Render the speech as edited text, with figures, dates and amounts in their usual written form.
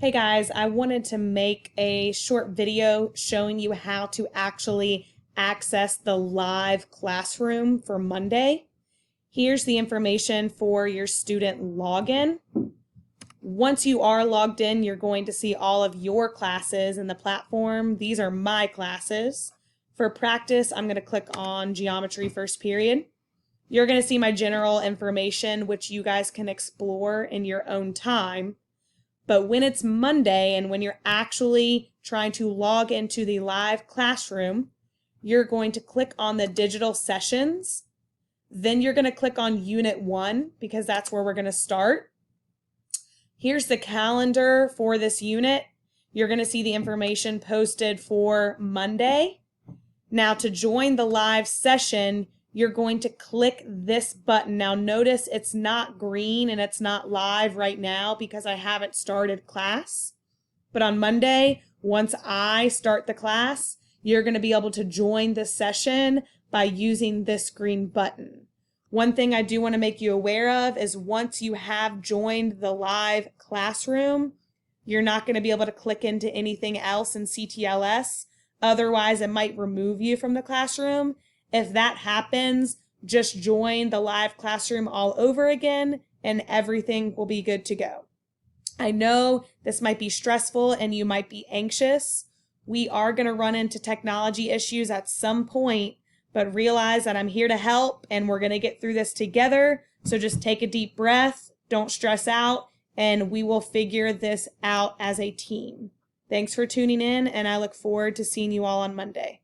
Hey guys, I wanted to make a short video showing you how to actually access the live classroom for Monday. Here's the information for your student login. Once you are logged in, you're going to see all of your classes in the platform. These are my classes. For practice, I'm going to click on Geometry First Period. You're going to see my general information, which you guys can explore in your own time. But when it's Monday and when you're actually trying to log into the live classroom, you're going to click on the digital sessions. Then you're going to click on Unit 1 because that's where we're going to start. Here's the calendar for this unit. You're going to see the information posted for Monday. Now to join the live session, you're going to click this button. Now notice it's not green and it's not live right now because I haven't started class. But on Monday, once I start the class, you're going to be able to join the session by using this green button. One thing I do want to make you aware of is once you have joined the live classroom, you're not going to be able to click into anything else in CTLS. Otherwise, it might remove you from the classroom. If that happens, just join the live classroom all over again and everything will be good to go. I know this might be stressful and you might be anxious. We are going to run into technology issues at some point, but realize that I'm here to help and we're going to get through this together. So just take a deep breath, don't stress out, and we will figure this out as a team. Thanks for tuning in, and I look forward to seeing you all on Monday.